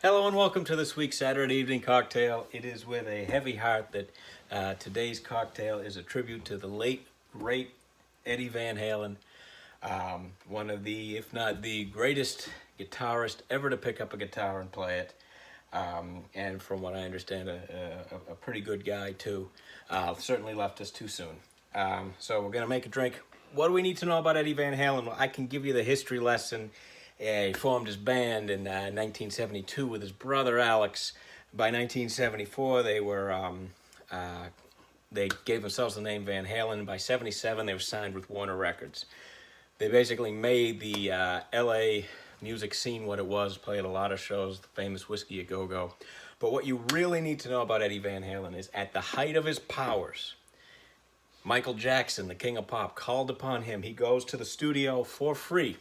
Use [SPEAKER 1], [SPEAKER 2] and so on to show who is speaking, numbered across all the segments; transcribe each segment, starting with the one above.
[SPEAKER 1] Hello and welcome to this week's Saturday evening cocktail. It is with a heavy heart that today's cocktail is a tribute to the late, great Eddie Van Halen, one of the, if not the greatest guitarist ever to pick up a guitar and play it. And from what I understand, a pretty good guy too. Certainly left us too soon. So we're gonna make a drink. What do we need to know about Eddie Van Halen? Well, I can give you the history lesson. He formed his band in 1972 with his brother Alex. By 1974, they gave themselves the name Van Halen. By 77, they were signed with Warner Records. They basically made the LA music scene what it was, played a lot of shows, the famous Whiskey A Go Go. But what you really need to know about Eddie Van Halen is at the height of his powers, Michael Jackson, the king of pop, called upon him. He goes to the studio for free.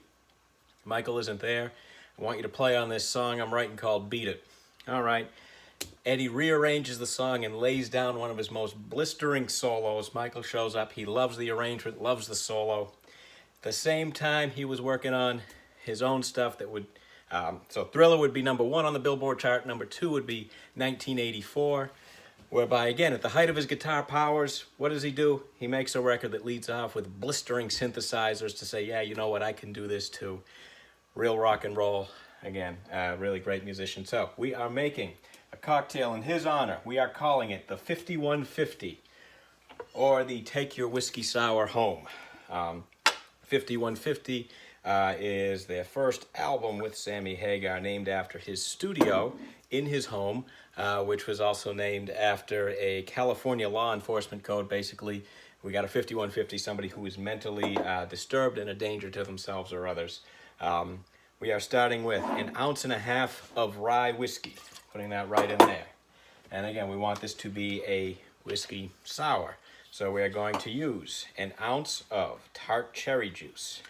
[SPEAKER 1] Michael isn't there. I want you to play on this song I'm writing called Beat It. All right. Eddie rearranges the song and lays down one of his most blistering solos. Michael shows up. He loves the arrangement, loves the solo. At the same time, he was working on his own stuff that would... so Thriller would be #1 on the Billboard chart. #2 would be 1984. Whereby, again, at the height of his guitar powers, what does he do? He makes a record that leads off with blistering synthesizers to say, yeah, you know what, I can do this too. Real rock and roll. Again, really great musician. So we are making a cocktail in his honor. We are calling it the 5150, or the Take Your Whiskey Sour Home. 5150 is their first album with Sammy Hagar, named after his studio in his home, which was also named after a California law enforcement code. Basically, we got a 5150, somebody who is mentally disturbed and a danger to themselves or others. We are starting with 1.5 ounces of rye whiskey, putting that right in there. And again, we want this to be a whiskey sour. So we are going to use 1 ounce of tart cherry juice.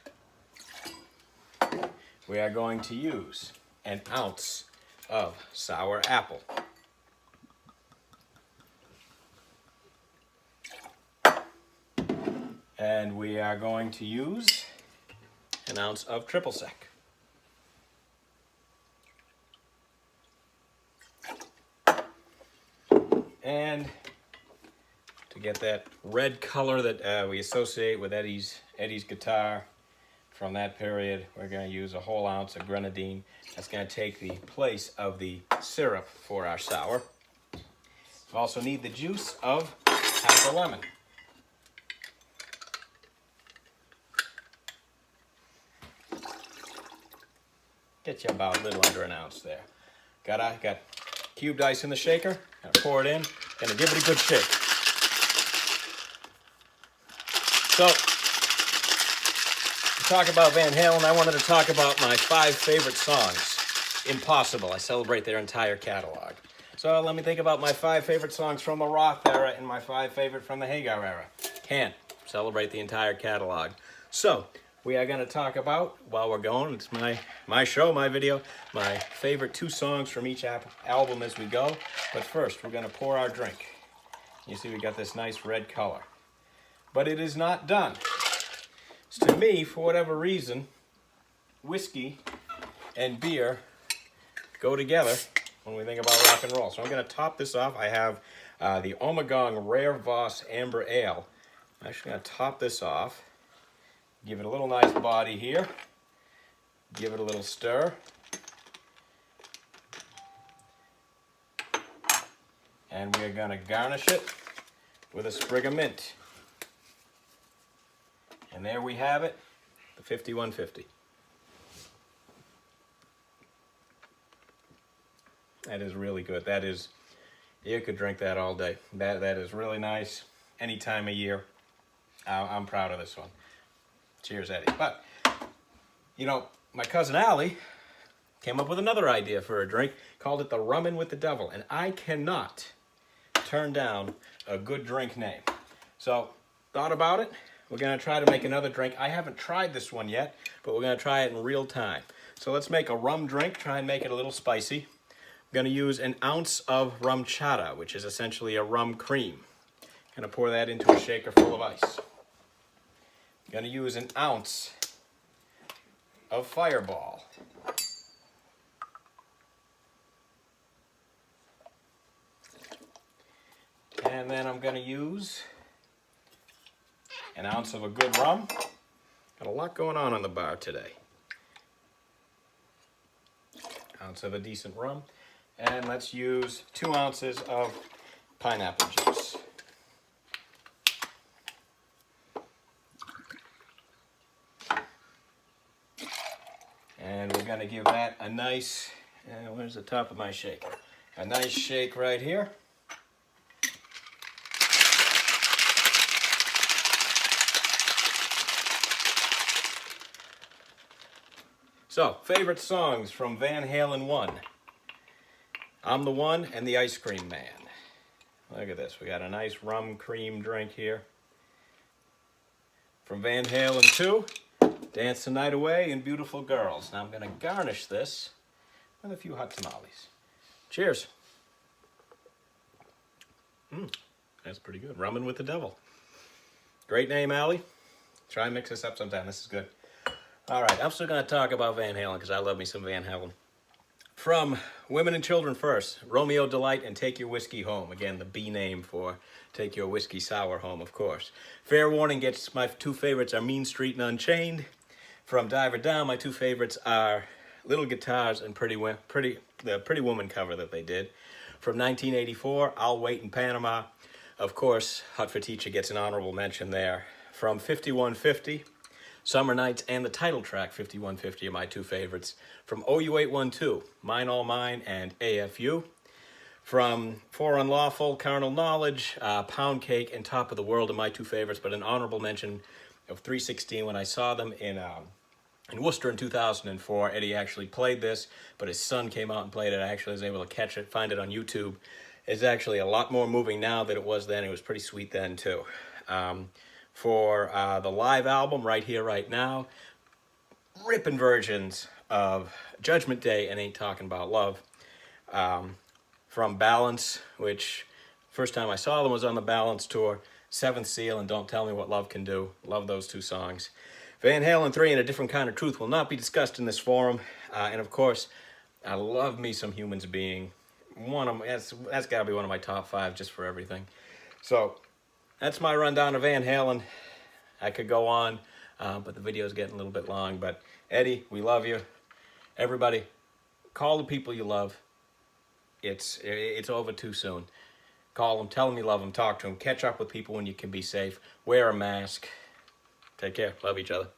[SPEAKER 1] We are going to use 1 ounce of sour apple. And we are going to use 1 ounce of triple sec. And to get that red color that we associate with Eddie's guitar from that period, we're going to use a whole ounce of grenadine. That's going to take the place of the syrup for our sour. We also need the juice of half a lemon. Get you about a little under 1 ounce there. Got cubed ice in the shaker. Gonna pour it in. Gonna give it a good shake. So, to talk about Van Halen, I wanted to talk about my 5 favorite songs. Impossible. I celebrate their entire catalog. So let me think about my 5 favorite songs from the Roth era and my 5 favorite from the Hagar era. Can't celebrate the entire catalog. So, we are going to talk about, while we're going, it's my show, my video, my favorite 2 songs from each album as we go. But first, we're going to pour our drink. You see we got this nice red color. But it is not done. So to me, for whatever reason, whiskey and beer go together when we think about rock and roll. So I'm going to top this off. I have the Ommegang Rare Voss Amber Ale. I'm actually going to top this off. Give it a little nice body here. Give it a little stir. And we're going to garnish it with a sprig of mint. And there we have it, the 5150. That is really good. That is, you could drink that all day. That is really nice any time of year. I'm proud of this one. Cheers, Eddie. But, you know, my cousin Allie came up with another idea for a drink, called it the Rummin' with the Devil. And I cannot turn down a good drink name. So, thought about it. We're going to try to make another drink. I haven't tried this one yet, but we're going to try it in real time. So let's make a rum drink, try and make it a little spicy. I'm going to use 1 ounce of rum chata, which is essentially a rum cream. I'm going to pour that into a shaker full of ice. I'm going to use 1 ounce of Fireball. And then I'm going to use an ounce of a good rum. Got a lot going on the bar today. Ounce of a decent rum. And let's use 2 ounces of pineapple juice. And we're going to give that a nice, where's the top of my shaker? A nice shake right here. So, favorite songs from Van Halen 1. I'm the One and the Ice Cream Man. Look at this, we got a nice rum cream drink here. From Van Halen 2, Dance the Night Away and Beautiful Girls. Now I'm going to garnish this with a few hot tamales. Cheers. That's pretty good. Rummin' with the Devil. Great name, Allie. Try and mix this up sometime. This is good. All right, I'm still going to talk about Van Halen because I love me some Van Halen. From Women and Children First, Romeo Delight and Take Your Whiskey Home. Again, the B name for Take Your Whiskey Sour Home, of course. Fair Warning gets my 2 favorites are Mean Street and Unchained. From Diver Down, my 2 favorites are Little Guitars and the Pretty Woman cover that they did. From 1984, I'll Wait in Panama. Of course, Hot for Teacher gets an honorable mention there. From 5150, Summer Nights and the title track 5150 are my 2 favorites. From OU812, Mine All Mine and AFU. From For Unlawful, Carnal Knowledge, Pound Cake and Top of the World are my 2 favorites, but an honorable mention of 316 when I saw them in Worcester in 2004. Eddie actually played this, but his son came out and played it. I actually was able to catch it, find it on YouTube. It's actually a lot more moving now than it was then. It was pretty sweet then too. For the live album, Right Here, Right Now, ripping versions of Judgment Day and Ain't Talking About Love. From Balance, which first time I saw them was on the Balance tour, Seventh Seal and Don't Tell Me What Love Can Do. Love those 2 songs. Van Halen 3 and A Different Kind of Truth will not be discussed in this forum. And of course, I love me some Humans Being. That's got to be one of my top 5 just for everything. So that's my rundown of Van Halen. I could go on, but the video is getting a little bit long. But Eddie, we love you. Everybody, call the people you love. It's over too soon. Call them, tell them you love them, talk to them, catch up with people when you can be safe. Wear a mask. Take care. Love each other.